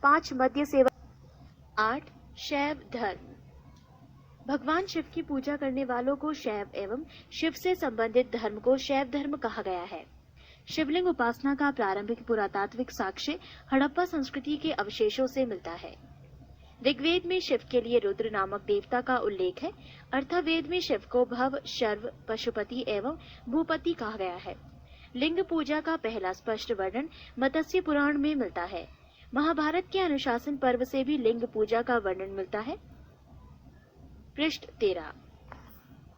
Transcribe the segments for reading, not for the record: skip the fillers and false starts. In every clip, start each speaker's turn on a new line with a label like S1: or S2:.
S1: 5 मध्य सेवा। 8 शैव धर्म। भगवान शिव की पूजा करने वालों को शैव एवं शिव से संबंधित धर्म को शैव धर्म कहा गया है। शिवलिंग उपासना का प्रारंभिक पुरातात्विक साक्ष्य हड़प्पा संस्कृति के अवशेषों से मिलता है। ऋग्वेद में शिव के लिए रुद्र नामक देवता का उल्लेख है। अर्थवेद में शिव को भव, शर्व, पशुपति एवं भूपति कहा गया है। लिंग पूजा का पहला स्पष्ट वर्णन मत्स्य पुराण में मिलता है। महाभारत के अनुशासन पर्व से भी लिंग पूजा का वर्णन मिलता है। पृष्ठ 13।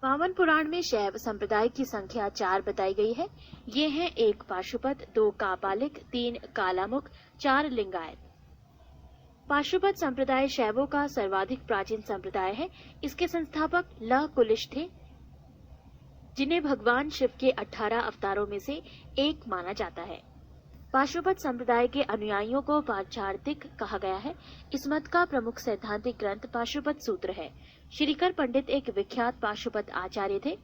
S1: वामन पुराण में शैव संप्रदाय की संख्या 4 बताई गई है। ये हैं 1 पाशुपत, 2 कापालिक, 3 कालामुख, 4 लिंगायत। पाशुपत संप्रदाय शैवों का सर्वाधिक प्राचीन संप्रदाय है। इसके संस्थापक लह कुलिश थे, जिन्हें भगवान शिव के 18 अवतारों में से एक माना जाता है। पाशुपत संप्रदाय के अनुयायियों को पांचार्थिक कहा गया है। इस मत का प्रमुख सैद्धांतिक ग्रंथ पाशुपत सूत्र है। श्रीकर पंडित एक विख्यात पाशुपत आचार्य थे।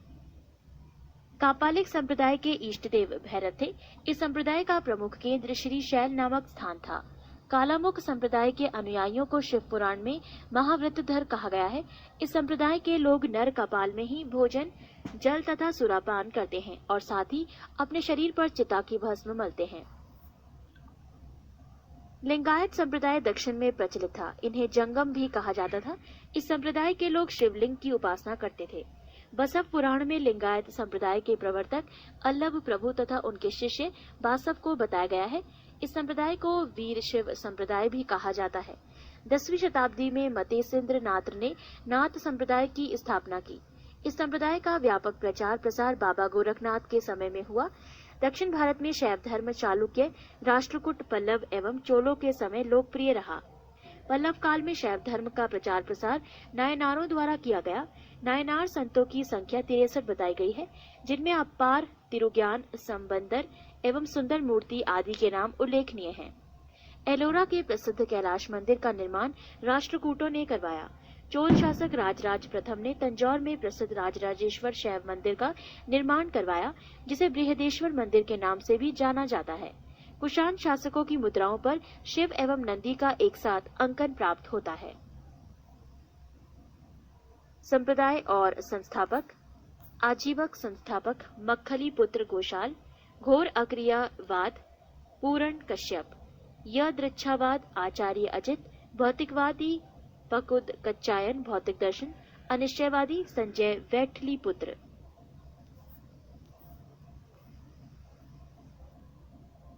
S1: कापालिक संप्रदाय के इष्टदेव भैरव थे। इस संप्रदाय का प्रमुख केंद्र श्री शैल नामक स्थान था। कालामुख संप्रदाय के अनुयायियों को शिव पुराण में महाव्रतधर कहा गया है। इस संप्रदाय के लोग नर कपाल में ही भोजन, जल तथा सुरापान करते हैं और साथ ही अपने शरीर पर चिता की भस्म मलते हैं। लिंगायत संप्रदाय दक्षिण में प्रचलित था। इन्हें जंगम भी कहा जाता था। इस संप्रदाय के लोग शिवलिंग की उपासना करते थे। बसव पुराण में लिंगायत संप्रदाय के प्रवर्तक अल्लभ प्रभु तथा उनके शिष्य बासव को बताया गया है। इस संप्रदाय को वीर शिव संप्रदाय भी कहा जाता है। 10वीं शताब्दी में मतेसिंद्र नाथ ने नाथ संप्रदाय की स्थापना की। इस संप्रदाय का व्यापक प्रचार प्रसार बाबा गोरखनाथ के समय में हुआ। दक्षिण भारत में शैव धर्म चालुक्य, राष्ट्रकूट, पल्लव एवं चोलों के समय लोकप्रिय रहा। पल्लव काल में शैव धर्म का प्रचार प्रसार नायनारों द्वारा किया गया। नायनार संतों की संख्या 63 बताई गई है, जिनमें अपार, तिरुज्ञान, संबंदर एवं सुंदर मूर्ति आदि के नाम उल्लेखनीय हैं। एलोरा के प्रसिद्ध कैलाश मंदिर का निर्माण राष्ट्रकूटों ने करवाया। चोल शासक राजराज प्रथम ने तंजौर में प्रसिद्ध राजराजेश्वर शैव मंदिर का निर्माण करवाया, जिसे बृहदेश्वर मंदिर के नाम से भी जाना जाता है। कुषाण शासकों की मुद्राओं पर शिव एवं नंदी का एक साथ अंकन प्राप्त होता है। संप्रदाय और संस्थापक। आजीवक संस्थापक मक्खली पुत्र गोशाल, घोर अक्रियावाद पूरण कश्यप, यदृच्छावाद आचार्य अजित, भौतिकवादी पकुद कच्चायन भौतिक दर्शन, अनिश्चयवादी संजय वैठली पुत्र।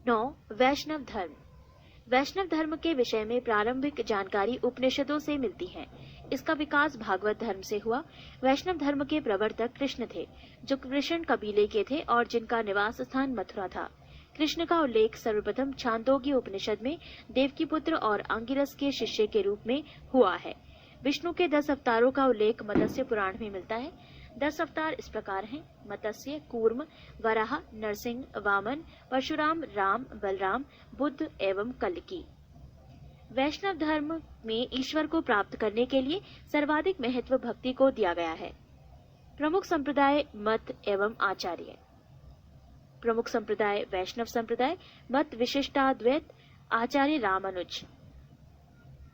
S1: 9 वैष्णव धर्म। वैष्णव धर्म के विषय में प्रारंभिक जानकारी उपनिषदों से मिलती है। इसका विकास भागवत धर्म से हुआ। वैष्णव धर्म के प्रवर्तक कृष्ण थे, जो कृष्ण कबीले के थे और जिनका निवास स्थान मथुरा था। कृष्ण का उल्लेख सर्वप्रथम छांदोग्य उपनिषद में देवकीपुत्र और अंगिरस के शिष्य के रूप में हुआ है। विष्णु के 10 अवतारों का उल्लेख मत्स्य पुराण में मिलता है। 10 अवतार इस प्रकार हैं: मत्स्य, कूर्म, वराह, नरसिंह, वामन, परशुराम, राम, बलराम, बुद्ध एवं कल्की। वैष्णव धर्म में ईश्वर को प्राप्त करने के लिए सर्वाधिक महत्व भक्ति को दिया गया है। प्रमुख संप्रदाय, मत एवं आचार्य। प्रमुख संप्रदाय वैष्णव संप्रदाय, मत विशिष्टाद्वैत, आचार्य रामानुज।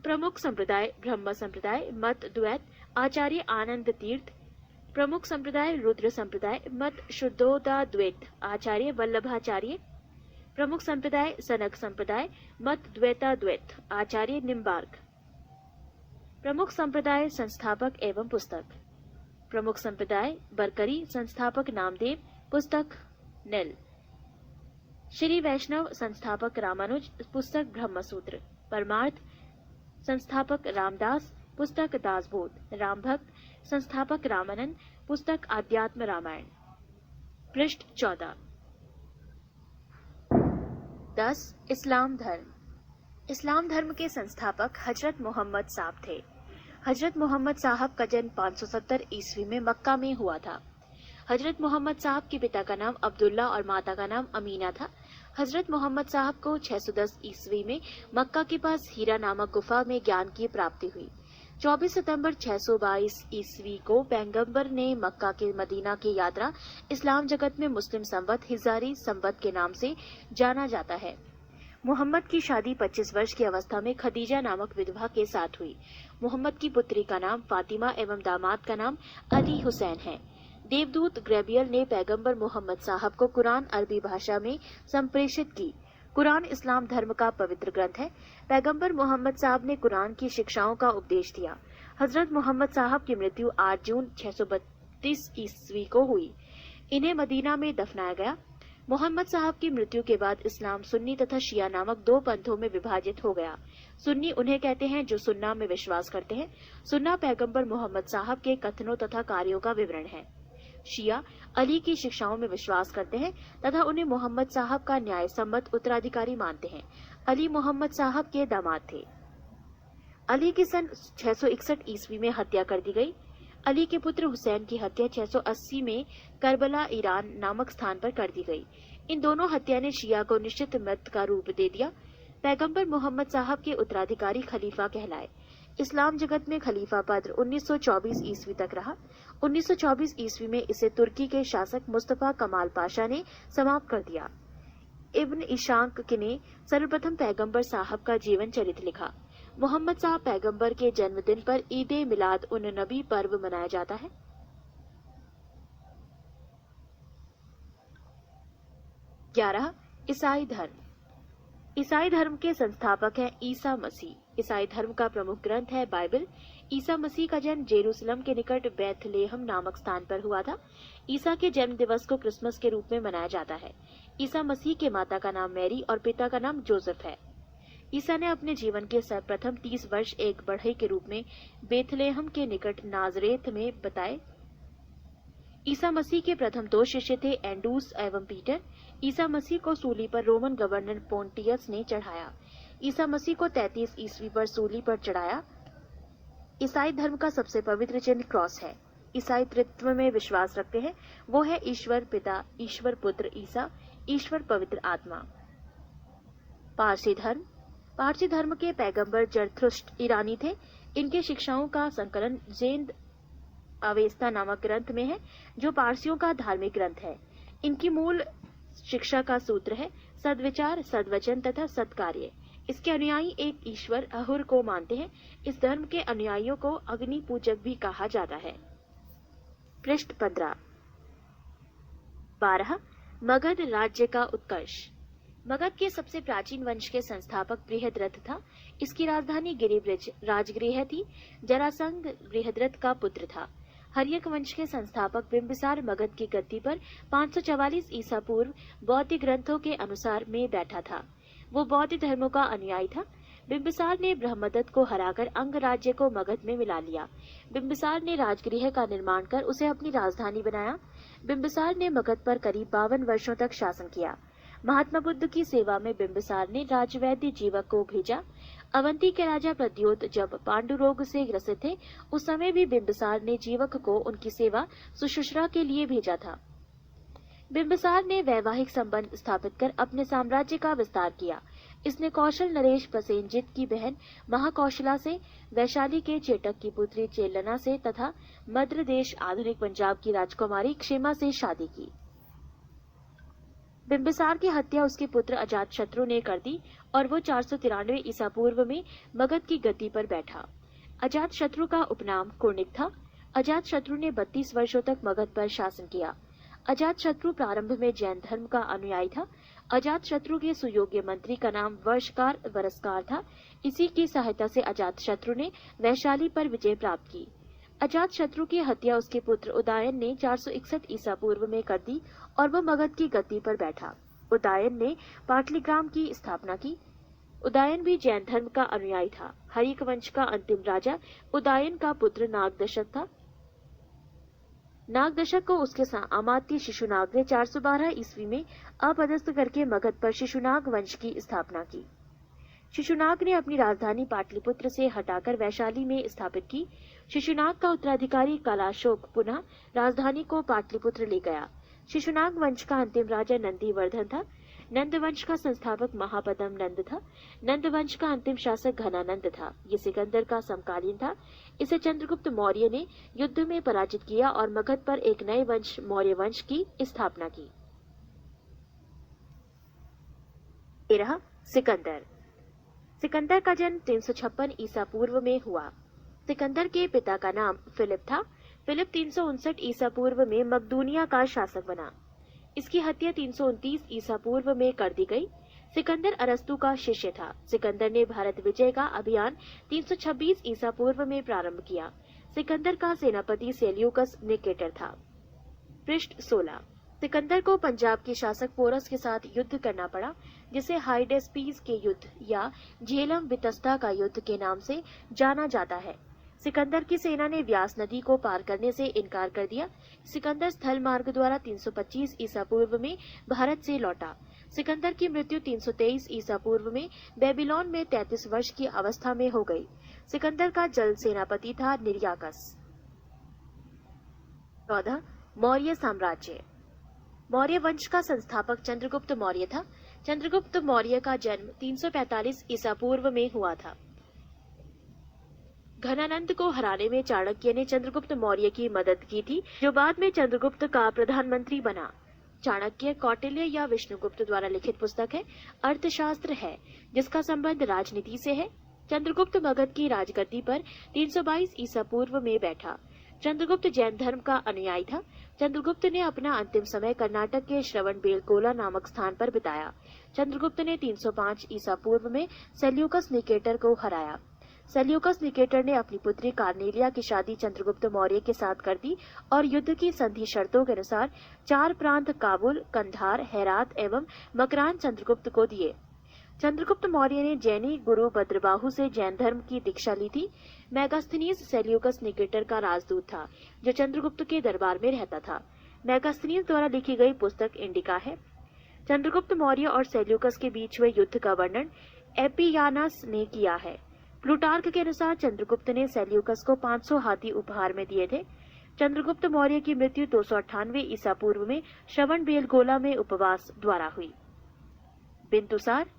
S1: प्रमुख संप्रदाय ब्रह्म संप्रदाय, मत द्वैत, आचार्य आनंद तीर्थ। प्रमुख संप्रदाय रुद्र संप्रदाय, मत शुद्धोदाद्वैत, आचार्य वल्लभाचार्य। प्रमुख संप्रदाय सनक संप्रदाय, मत द्वैताद्वैत, आचार्य निम्बार्क। प्रमुख संप्रदाय संस्थापक एवं पुस्तक। प्रमुख संप्रदाय बरकरी, संस्थापक नामदेव, पुस्तक नेल। श्री वैष्णव संस्थापक रामानुज, पुस्तक ब्रह्मसूत्र। परमार्थ संस्थापक रामदास, पुस्तक दासबोध। राम भक्त संस्थापक रामानंद, पुस्तक आध्यात्म रामायण। पृष्ठ 14। 10 इस्लाम धर्म। इस्लाम धर्म के संस्थापक हजरत मोहम्मद साहब थे। हजरत मोहम्मद साहब का जन्म 570 ईस्वी में मक्का में हुआ था। हजरत मोहम्मद साहब के पिता का नाम अब्दुल्ला और माता का नाम अमीना था। हजरत मोहम्मद साहब को 610 ईस्वी में मक्का के पास हीरा नामक गुफा में ज्ञान की प्राप्ति हुई। 24 सितंबर 622 ईस्वी को पैगंबर ने मक्का के मदीना की यात्रा इस्लाम जगत में मुस्लिम संवत हिजारी संवत के नाम से जाना जाता है। मोहम्मद की शादी 25 वर्ष की अवस्था में खदीजा नामक विधवा के साथ हुई। मोहम्मद की पुत्री का नाम फातिमा एवं दामाद का नाम अली हुसैन है। देवदूत गैब्रियल ने पैगंबर मोहम्मद साहब को कुरान अरबी भाषा में संप्रेषित की। कुरान इस्लाम धर्म का पवित्र ग्रंथ है। पैगंबर मोहम्मद साहब ने कुरान की शिक्षाओं का उपदेश दिया। हजरत मोहम्मद साहब की मृत्यु 8 जून 632 ईस्वी को हुई। इन्हें मदीना में दफनाया गया। मोहम्मद साहब की मृत्यु के बाद इस्लाम सुन्नी तथा शिया नामक 2 पंथों में विभाजित हो गया। सुन्नी उन्हें कहते हैं जो सुन्ना में विश्वास करते हैं। सुन्ना पैगंबर मोहम्मद साहब के कथनों तथा कार्यों का विवरण है। शिया अली की शिक्षाओं में विश्वास करते हैं तथा उन्हें मोहम्मद साहब का न्याय सम्मत उत्तराधिकारी मानते हैं। अली मोहम्मद साहब के दामाद थे। अली की सन 661 ईस्वी में हत्या कर दी गई। अली के पुत्र हुसैन की हत्या 680 में करबला ईरान नामक स्थान पर कर दी गई। इन दोनों हत्या ने शिया को निश्चित मत का रूप दे दिया। पैगंबर मोहम्मद साहब के उत्तराधिकारी खलीफा कहलाए। इस्लाम जगत में खलीफा पद 1924 ईस्वी तक रहा। 1924 ईस्वी में इसे तुर्की के शासक मुस्तफा कमाल पाशा ने समाप्त कर दिया। इब्न इशाक ने सर्वप्रथम पैगंबर साहब का जीवन चरित्र लिखा। मोहम्मद साहब पैगंबर के जन्मदिन पर ईद मिलाद उन नबी पर्व मनाया जाता है। 11 ईसाई धर्म। ईसाई धर्म के संस्थापक हैं ईसा मसीह। ईसाई धर्म का प्रमुख ग्रंथ है बाइबल। ईसा मसीह का जन्म जेरूसलम के निकट बैथलेहम नामक स्थान पर हुआ था। ईसा के जन्म दिवस को क्रिसमस के रूप में मनाया जाता है। ईसा मसीह के माता का नाम मैरी और पिता का नाम जोसेफ है। ईसा ने अपने जीवन के प्रथम 30 वर्ष एक बढ़ई के रूप में बेथलेहम के निकट नाजरेत में बताए। ईसा मसीह के प्रथम 2 शिष्य थे एंडूस एवं पीटर। ईसा मसीह को सूली पर रोमन गवर्नर पोंटियस ने चढ़ाया। ईसा मसीह को 33 ईस्वी पर सूली पर चढ़ाया। ईसाई धर्म का सबसे पवित्र चिन्ह क्रॉस है। ईसाई त्रित्व में विश्वास रखते हैं। वो है ईश्वर पिता, ईश्वर पुत्र ईसा, ईश्वर पवित्र आत्मा। पारसी धर्म। पारसी धर्म के पैगंबर जरथुष्ट्र ईरानी थे। इनके शिक्षाओं का संकलन जेंद अवेस्ता नामक ग्रंथ में है जो पारसियों का धार्मिक ग्रंथ है। इनकी मूल शिक्षा का सूत्र है सद्विचार, सद्वचन तथा सत्कार्य। इसके अनुयायी एक ईश्वर अहुर को मानते हैं। इस धर्म के अनुयायियों को अग्नि पूजक भी कहा जाता है। पृष्ठ 15। 12 मगध राज्य का उत्कर्ष। मगध के सबसे प्राचीन वंश के संस्थापक बृहद्रथ था। इसकी राजधानी गिरिब्रज राजगृह थी। जरासंध बृहद्रथ का पुत्र था। हर्यक वंश के संस्थापक बिंबिसार मगध की गद्दी पर 544 ईसा पूर्व बौद्ध ग्रंथों के अनुसार में बैठा था। वो बौद्ध धर्मों का अनुयायी था। बिंबिसार ने ब्रह्मदत्त को हराकर अंग राज्य को मगध में मिला लिया। बिंबिसार ने राजगृह का निर्माण कर उसे अपनी राजधानी बनाया। बिंबिसार ने मगध पर करीब 52 वर्षों तक शासन किया। महात्मा बुद्ध की सेवा में बिंबिसार ने राजवैद्य जीवक को भेजा। अवंती के राजा प्रद्योत जब पांडु रोग से ग्रसित थे, उस समय भी बिंबिसार ने जीवक को उनकी सेवा सुश्रूषा के लिए भेजा था। बिंबिसार ने वैवाहिक संबंध स्थापित कर अपने साम्राज्य का विस्तार किया। इसने कौशल नरेश प्रसेनजित की बहन महाकौशला से, वैशाली के चेटक की पुत्री चेलना से तथा मद्र देश आधुनिक पंजाब की राजकुमारी क्षेमा से शादी की। बिंबिसार की हत्या उसके पुत्र अजातशत्रु ने कर दी और वो 493 ईसा पूर्व में मगध की गद्दी पर बैठा। अजातशत्रु का उपनाम कुर्णिक था। अजातशत्रु ने 32 वर्षों तक मगध पर शासन किया। अजातशत्रु प्रारंभ में जैन धर्म का अनुयायी था। अजातशत्रु के सुयोग्य मंत्री का नाम वर्षकार वरस्कार था। इसी की सहायता से अजातशत्रु ने वैशाली पर विजय प्राप्त की। अजातशत्रु की हत्या उसके पुत्र उदयन ने 461 ईसा पूर्व में कर दी और वह मगध की गद्दी पर बैठा। उदयन ने पाटलिग्राम की स्थापना की। उदयन भी जैन धर्म का अनुयायी था। हरिक वंश का अंतिम राजा उदयन का पुत्र नागदशक था। नागदशक को उसके अमात्य शिशुनाग ने 412 ईस्वी में अपदस्थ करके मगध पर शिशुनाग वंश की स्थापना की। शिशुनाग ने अपनी राजधानी पाटलिपुत्र से हटाकर वैशाली में स्थापित की। शिशुनाग का उत्तराधिकारी कालाशोक पुनः राजधानी को पाटलिपुत्र ले गया। शिशुनाग वंश का अंतिम राजा नंदीवर्धन था। नंद वंश का संस्थापक महापदम नंद था। नंद वंश का अंतिम शासक घनानंद था। ये सिकंदर का समकालीन था। इसे चंद्रगुप्त मौर्य ने युद्ध में पराजित किया और मगध पर एक नए वंश मौर्य वंश की स्थापना की। 13 सिकंदर। सिकंदर का जन्म 356 ईसा पूर्व में हुआ। सिकंदर के पिता का नाम फिलिप था। फिलिप 359 ईसा पूर्व में मकदूनिया का शासक बना। इसकी हत्या 329 ईसा पूर्व में कर दी गई। सिकंदर अरस्तु का शिष्य था। सिकंदर ने भारत विजय का अभियान 326 ईसा पूर्व में प्रारंभ किया। सिकंदर का सेनापति सेल्यूकस निकेटर था। पृष्ठ 16। सिकंदर को पंजाब के शासक पोरस के साथ युद्ध करना पड़ा, जिसे हाइडेस्पीस के युद्ध या झेलम वितस्ता का युद्ध के नाम से जाना जाता है। सिकंदर की सेना ने व्यास नदी को पार करने से इनकार कर दिया। सिकंदर स्थल मार्ग द्वारा 325 ईसा पूर्व में भारत से लौटा। सिकंदर की मृत्यु 323 ईसा पूर्व में बेबीलोन में 33 वर्ष की अवस्था में हो गई। सिकंदर का जल सेनापति था निर्याकस। 14। मौर्य साम्राज्य। मौर्य वंश का संस्थापक चंद्रगुप्त मौर्य था। चंद्रगुप्त मौर्य का जन्म 345 ईसा पूर्व में हुआ था। घनानंद को हराने में चाणक्य ने चंद्रगुप्त मौर्य की मदद की थी, जो बाद में चंद्रगुप्त का प्रधानमंत्री बना। चाणक्य कौटिल्य या विष्णुगुप्त द्वारा लिखित पुस्तक है, अर्थशास्त्र है, जिसका संबंध राजनीति से है। चंद्रगुप्त मगध की राजगद्दी पर 322 ईसा पूर्व में बैठा। चंद्रगुप्त जैन धर्म का अनुयायी था। चंद्रगुप्त ने अपना अंतिम समय कर्नाटक के श्रवणबेलगोला नामक स्थान पर बिताया। चंद्रगुप्त ने 305 ईसा पूर्व में सेल्यूकस निकेटर को हराया। सेल्यूकस निकेटर ने अपनी पुत्री कार्नेलिया की शादी चंद्रगुप्त मौर्य के साथ कर दी और युद्ध की संधि शर्तों के अनुसार 4 प्रांत काबुल, कंधार, हेरात एवं मकरान चंद्रगुप्त को दिए। चंद्रगुप्त मौर्य ने जैनी गुरु भद्रबाहु से जैन धर्म की दीक्षा ली थी। मेगास्थनीज सेल्यूकस निकेटर का राजदूत था, जो चंद्रगुप्त के दरबार में रहता था। मेगास्थनीज द्वारा लिखी गई पुस्तक इंडिका है। चंद्रगुप्त मौर्य और सेल्यूकस के बीच हुए युद्ध का वर्णन एपियानस ने किया है। प्लूटार्क के अनुसार चंद्रगुप्त ने सेल्यूकस को 500 हाथी उपहार में दिए थे। चंद्रगुप्त मौर्य की मृत्यु 298 ईसा पूर्व में श्रवणबेलगोला में उपवास द्वारा हुई। बिंदुसार।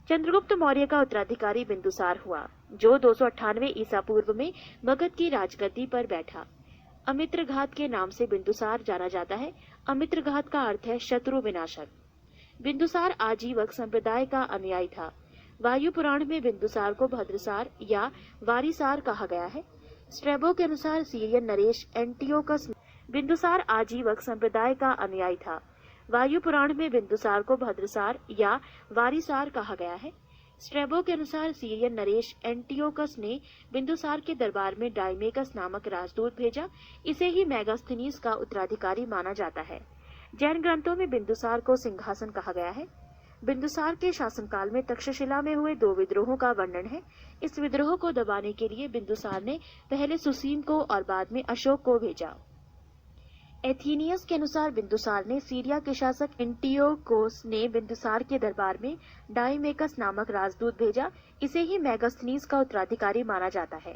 S1: चंद्रगुप्त मौर्य का उत्तराधिकारी बिंदुसार हुआ, जो 298 ईसा पूर्व में मगध की राजगद्दी पर बैठा। अमित्रघात के नाम से बिंदुसार जाना जाता है। अमित्रघात का अर्थ है शत्रु विनाशक। बिंदुसार आजीवक संप्रदाय का अनुयायी था। वायु पुराण में बिंदुसार को भद्रसार या वारिसार कहा गया है। स्ट्रेबो के अनुसार सीरियन नरेश एंटियोकस बिंदुसार आजीवक संप्रदाय का अनुयायी था। वायु पुराण में बिंदुसार को भद्रसार या वारिसार कहा गया है। स्ट्रेबो के अनुसार सीरियन नरेश एंटियोकस ने बिंदुसार के दरबार में डाइमेकस नामक राजदूत भेजा। इसे ही मेगास्थनीज का उत्तराधिकारी माना जाता है। जैन ग्रंथों में बिंदुसार को सिंहासन कहा गया है। बिंदुसार के शासनकाल में तक्षशिला में हुए 2 विद्रोहों का वर्णन है। इस विद्रोह को दबाने के लिए बिंदुसार ने पहले सुसीम को और बाद में अशोक को भेजा। एथीनियस के अनुसार बिंदुसार ने सीरिया के शासक एंटियोकोस ने बिंदुसार के दरबार में डाइमेकस नामक राजदूत भेजा। इसे ही मेगास्थनीज का उत्तराधिकारी माना जाता है।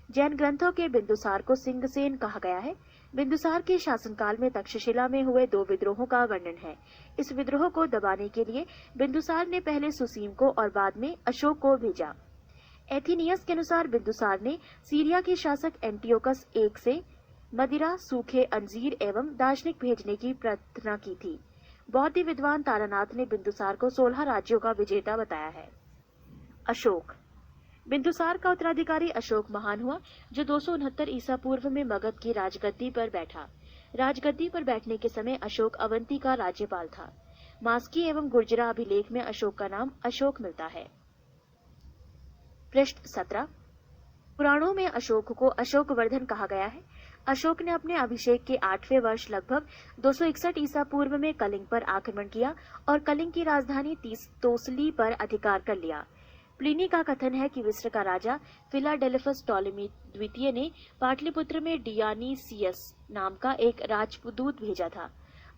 S1: जैन ग्रंथों के बिंदुसार को सिंगसेन कहा गया है। बिंदुसार के शासनकाल में तक्षशिला में हुए 2 विद्रोहों का वर्णन है। इस विद्रोह को दबाने के लिए बिंदुसार ने पहले सुसीम को और बाद में अशोक को भेजा। एथीनियस के अनुसार बिंदुसार ने सीरिया के शासक एंटियोकस I से मदिरा, सूखे अंजीर एवं दार्शनिक भेजने की प्रार्थना की थी। बौद्ध विद्वान तारानाथ ने बिंदुसार को 16 राज्यों का विजेता बताया है। अशोक। बिंदुसार का उत्तराधिकारी अशोक महान हुआ, जो 269 ईसा पूर्व में मगध की राजगद्दी पर बैठा। राजगद्दी पर बैठने के समय अशोक अवंती का राज्यपाल था। मास्की एवं गुर्जरा अभिलेख में अशोक का नाम अशोक मिलता है। पृष्ठ 17। पुराणों में अशोक को अशोकवर्धन कहा गया है। अशोक ने अपने अभिषेक के 8वें वर्ष लगभग 261 ईसा पूर्व में कलिंग पर आक्रमण किया और कलिंग की राजधानी तोसली पर अधिकार कर लिया। प्लिनी का कथन है कि मिस्र का राजा फिलाडेल्फस टॉलेमी द्वितीय ने पाटलिपुत्र में डियानीसियस नाम का एक राजदूत भेजा था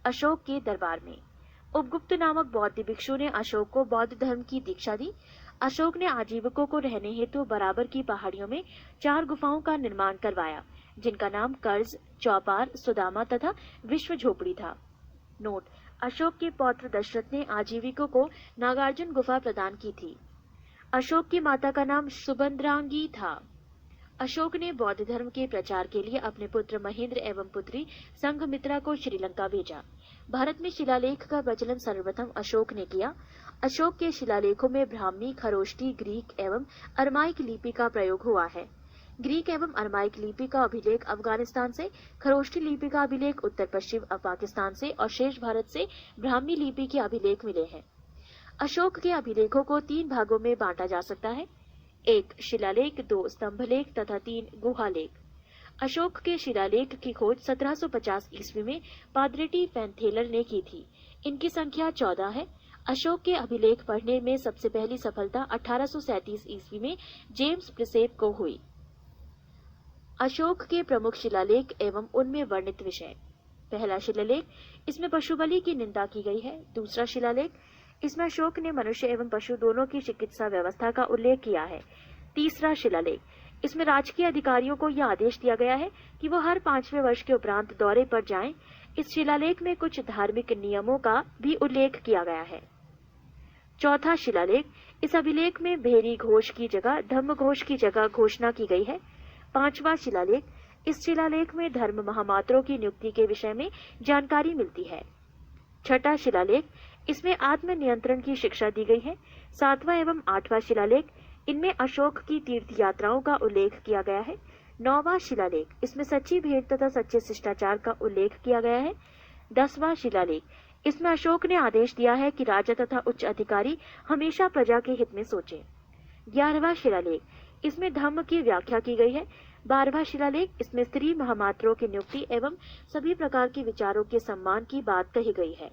S1: अशोक के दरबार में। उपगुप्त नामक बौद्ध भिक्षु ने अशोक को बौद्ध धर्म की दीक्षा दी। अशोक ने आजीवकों को रहने हेतु बराबर की पहाड़ियों में 4 गुफाओं का निर्माण करवाया, जिनका नाम कर्ज, चौपार, सुदामा तथा विश्व झोपड़ी था। नोट: अशोक के पौत्र दशरथ ने आजीविकों को नागार्जुन गुफा प्रदान की थी। अशोक की माता का नाम सुभद्रांगी था। अशोक ने बौद्ध धर्म के प्रचार के लिए अपने पुत्र महेंद्र एवं पुत्री संघमित्रा को श्रीलंका भेजा। भारत में शिलालेख का प्रचलन सर्वप्रथम अशोक ने किया। अशोक के शिलालेखों में ब्राह्मी, खरोष्टी, ग्रीक एवं अरमाइक लिपि का प्रयोग हुआ है। ग्रीक एवं अरमाइक लिपि का अभिलेख अफगानिस्तान से, खरोष्टी लिपि का अभिलेख उत्तर पश्चिम पाकिस्तान से और शेष भारत से ब्राह्मी लिपि के अभिलेख मिले हैं। अशोक के अभिलेखों को 3 भागों में बांटा जा सकता है: 1 शिलालेख, 2 स्तंभलेख तथा 3 गुहालेख। अशोक के शिलालेख की खोज 1750 ईस्वी में पादरेटी फैनथेलर ने की थी। इनकी संख्या 14 है। अशोक के अभिलेख पढ़ने में सबसे पहली सफलता 1837 ईस्वी में जेम्स प्रिसेप को हुई। अशोक के प्रमुख शिलालेख एवं उनमें वर्णित विषय: पहला शिलालेख, इसमें पशु बलि की निंदा की गई है। दूसरा शिलालेख, इसमें अशोक ने मनुष्य एवं पशु दोनों की चिकित्सा व्यवस्था का उल्लेख किया है। तीसरा शिलालेख, इसमें राजकीय अधिकारियों को यह आदेश दिया गया है कि वो हर 5वें वर्ष के उपरांत दौरे पर जाएं। इस शिलालेख में कुछ धार्मिक नियमों का भी उल्लेख किया गया है। चौथा शिलालेख, इस अभिलेख में भेरी घोष की जगह धम्म घोष की जगह घोषणा की गई है। पांचवा शिलालेख, इस शिलालेख में धर्म महामात्रों की नियुक्ति के विषय में जानकारी मिलती है। छठा शिलालेख, इसमें आत्म नियंत्रण की शिक्षा दी गई है। 7वां एवं 8वां शिलालेख, इनमें अशोक की तीर्थ यात्राओं का उल्लेख किया गया है। 9वां शिलालेख, इसमें सच्ची भेंट तथा सच्चे शिष्टाचार का उल्लेख किया गया है। 10वां शिलालेख, इसमें अशोक ने आदेश दिया है कि राजा तथा उच्च अधिकारी हमेशा प्रजा के हित में सोचें। 11वां शिलालेख, इसमें धम्म की व्याख्या की गई है। 12वां शिलालेख, इसमें स्त्री महामात्रों की नियुक्ति एवं सभी प्रकार के विचारों के सम्मान की बात कही गई है।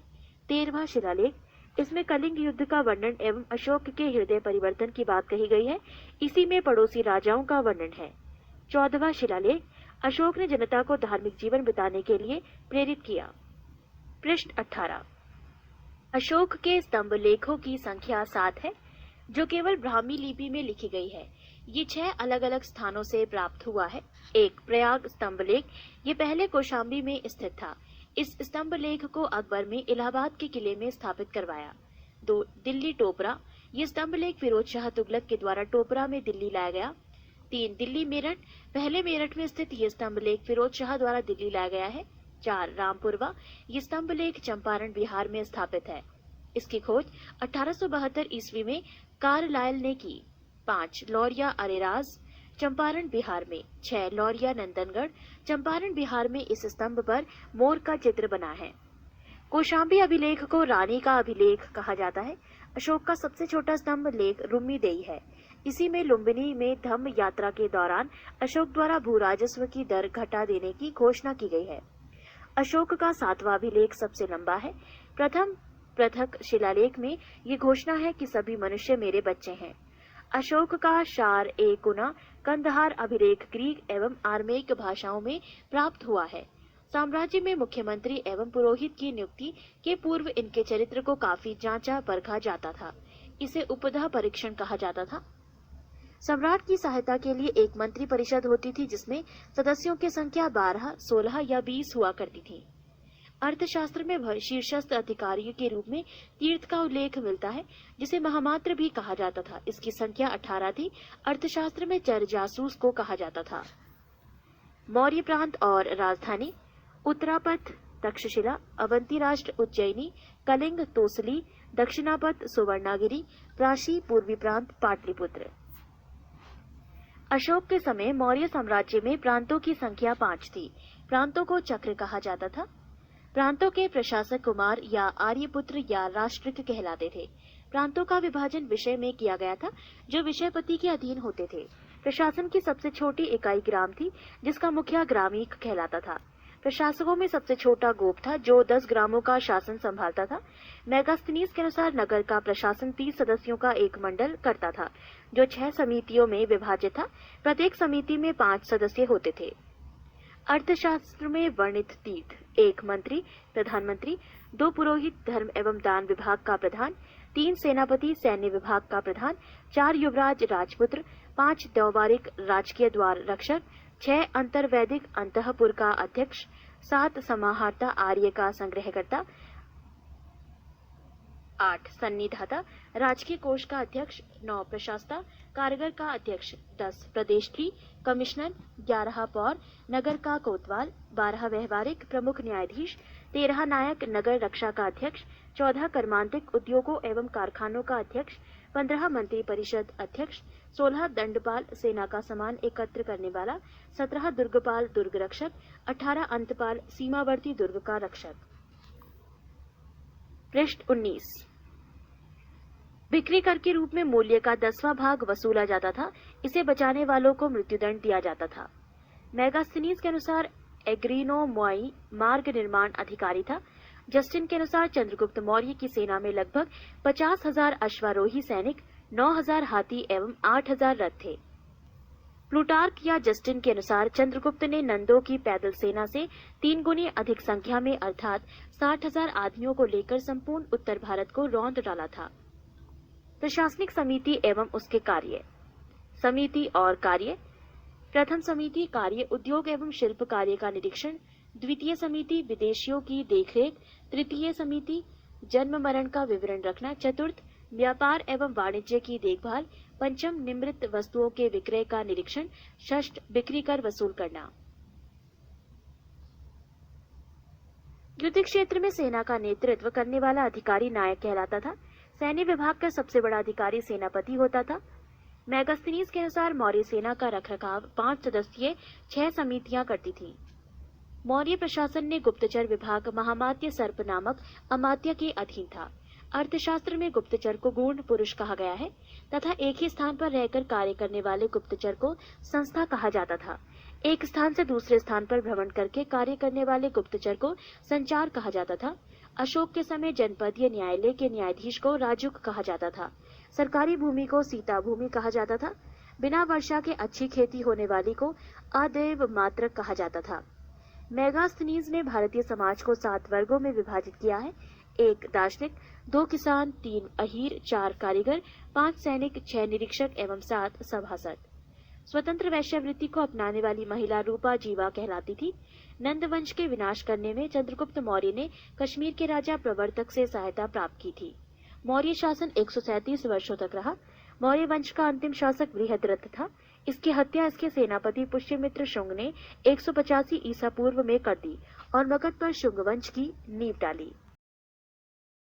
S1: 13वां शिलालेख, इसमें कलिंग युद्ध का वर्णन एवं अशोक के हृदय परिवर्तन की बात कही गई है। इसी में पड़ोसी राजाओं का वर्णन है। 14वां शिलालेख, अशोक ने जनता को धार्मिक जीवन बिताने के लिए प्रेरित किया। पृष्ठ 18। अशोक के स्तंभ लेखों की संख्या 7 है, जो केवल ब्राह्मी लिपि में लिखी गई है। ये 6 अलग अलग स्थानों से प्राप्त हुआ है। 1 प्रयाग स्तंभ लेख, ये पहले कौशाम्बी में स्थित था। इस स्तंभ लेख को अकबर में इलाहाबाद के किले में स्थापित करवाया। 2 दिल्ली टोपरा, ये स्तंभ लेख फिरोज शाह तुगलक के द्वारा टोपरा में दिल्ली लाया गया। 3 दिल्ली मेरठ, पहले मेरठ में स्थित ये स्तंभ लेख फिरोज शाह द्वारा दिल्ली लाया गया है। 4 रामपुरवा, ये स्तंभ लेख चंपारण बिहार में स्थापित है। इसकी खोज 1872 ईस्वी में कार्लाइल ने की। 5 लौरिया अरेराज, चंपारण बिहार में। 6 लौरिया नंदनगढ़, चंपारण बिहार में। इस स्तंभ पर मोर का चित्र बना है। कौशाम्बी अभिलेख को रानी का अभिलेख कहा जाता है। अशोक का सबसे छोटा स्तंभ लेख रुम्मीदेई है। इसी में लुम्बिनी में धम्म यात्रा के दौरान अशोक द्वारा भू राजस्व की दर घटा देने की घोषणा की गई है। अशोक का 7वां अभिलेख सबसे लंबा है। प्रथम पृथक शिलालेख में ये घोषणा है कि सभी मनुष्य मेरे बच्चे हैं। अशोक का शार ए कुना कंदहार अभिलेख ग्रीक एवं आर्मेयिक भाषाओं में प्राप्त हुआ है। साम्राज्य में मुख्यमंत्री एवं पुरोहित की नियुक्ति के पूर्व इनके चरित्र को काफी जांचा परखा जाता था। इसे उपधा परीक्षण कहा जाता था। सम्राट की सहायता के लिए एक मंत्री परिषद होती थी, जिसमें सदस्यों की संख्या 12, 16 या 20 हुआ करती थी। अर्थशास्त्र में शीर्षस्थ अधिकारियों के रूप में तीर्थ का उल्लेख मिलता है, जिसे महामात्र भी कहा जाता था। इसकी संख्या 18 थी। अर्थशास्त्र में चर जासूस को कहा जाता था। मौर्य प्रांत और राजधानी: उत्तरापथ तक्षशिला, अवंती राष्ट्र उज्जैनी, कलिंग तोसली, दक्षिणापथ सुवर्णागिरी, प्राची पूर्वी प्रांत पाटलिपुत्र। अशोक के समय मौर्य साम्राज्य में प्रांतों की संख्या 5 थी। प्रांतों को चक्र कहा जाता था। प्रांतों के प्रशासक कुमार या आर्यपुत्र या राष्ट्रिक कहलाते थे। प्रांतों का विभाजन विषय में किया गया था, जो विषयपति के अधीन होते थे। प्रशासन की सबसे छोटी इकाई ग्राम थी, जिसका मुखिया ग्रामीक कहलाता था। प्रशासकों में सबसे छोटा गोप था, जो 10 ग्रामों का शासन संभालता था। मेगास्थनीज के अनुसार नगर का प्रशासन 30 सदस्यों का एक मंडल करता था, जो 6 समितियों में विभाजित था। प्रत्येक समिति में 5 सदस्य होते थे। अर्थशास्त्र में वर्णित तीर्थ: 1 मंत्री प्रधानमंत्री, 2 पुरोहित धर्म एवं दान विभाग का प्रधान, 3 सेनापति सैन्य विभाग का प्रधान, 4 युवराज राजपुत्र, 5 द्यौवारिक राजकीय द्वार रक्षक, 6 अंतर्वैदिक अंतःपुर का अध्यक्ष, 7 समाहर्ता आर्य का संग्रहकर्ता, 8 सन्निधाता, राजकीय कोष का अध्यक्ष, 9 प्रशासता, कारागार का अध्यक्ष, 10 प्रदेश की कमिश्नर, 11 पौर, नगर का कोतवाल, 12 व्यवहारिक प्रमुख न्यायाधीश, 13 नायक नगर रक्षा का अध्यक्ष, 14 कर्मांतिक उद्योगों एवं कारखानों का अध्यक्ष, 15 मंत्री परिषद अध्यक्ष, 16 दंडपाल सेना का सामान एकत्र करने वाला, 17 दुर्गपाल दुर्ग रक्षक, 18 अंतपाल सीमावर्ती दुर्ग का रक्षक। पृष्ठ 19। बिक्री कर के रूप में मूल्य का 10वां भाग वसूला जाता था। इसे बचाने वालों को मृत्युदंड दिया जाता था। मेगास्थनीज के अनुसार एग्रीनो मोई मार्ग निर्माण अधिकारी था। जस्टिन के अनुसार चंद्रगुप्त मौर्य की सेना में लगभग 50,000 अश्वारोही सैनिक, 9,000 हाथी एवं 8,000 रथ थे। प्लूटार्क या जस्टिन के अनुसार चंद्रगुप्त ने नंदों की पैदल सेना से 3 गुनी अधिक संख्या में अर्थात 60,000 आदमियों को लेकर संपूर्ण उत्तर भारत को रौंद डाला था। प्रशासनिक समिति एवं उसके कार्य। समिति और कार्य। प्रथम समिति कार्य उद्योग एवं शिल्प कार्य का निरीक्षण, द्वितीय समिति विदेशियों की देखरेख, तृतीय समिति जन्म मरण का विवरण रखना, चतुर्थ व्यापार एवं वाणिज्य की देखभाल, पंचम निम्रित वस्तुओं के विक्रय का निरीक्षण, षष्ठ बिक्री कर वसूल करना। युद्ध क्षेत्र में सेना का नेतृत्व करने वाला अधिकारी नायक कहलाता था। सैन्य विभाग का सबसे बड़ा अधिकारी सेनापति होता था। मेगास्थनीज के अनुसार मौर्य सेना का रखरखाव 5 सदस्यीय 6 समितियां करती थी। मौर्य प्रशासन ने गुप्तचर विभाग महामात्य सर्प नामक अमात्य के अधीन था। अर्थशास्त्र में गुप्तचर को गूढ़ पुरुष कहा गया है तथा एक ही स्थान पर रहकर कार्य करने वाले गुप्तचर को संस्था कहा जाता था। एक स्थान से दूसरे स्थान पर भ्रमण करके कार्य करने वाले गुप्तचर को संचार कहा जाता था। अशोक के समय जनपदीय न्यायालय के न्यायाधीश को राजुक कहा जाता था। सरकारी भूमि को सीता भूमि कहा जाता था। बिना वर्षा के अच्छी खेती होने वाली को अदेव मात्रक कहा जाता था। मेगास्थनीज ने भारतीय समाज को 7 वर्गों में विभाजित किया है। 1 दार्शनिक, 2 किसान, 3 अहीर, 4 कारीगर, 5 सैनिक, 6 निरीक्षक एवं 7 सभासद। स्वतंत्र वैश्यावृत्ति को अपनाने वाली महिला रूपा जीवा कहलाती थी। नंद वंश के विनाश करने में चंद्रगुप्त मौर्य ने कश्मीर के राजा प्रवर्तक से सहायता प्राप्त की थी। मौर्य शासन 137 वर्षों तक रहा। मौर्य वंश का अंतिम शासक बृहद्रथ था। इसकी हत्या इसके सेनापति पुष्यमित्र शुंग ने 185 ईसा पूर्व में कर दी और मगध पर शुंग वंश की नींव डाली।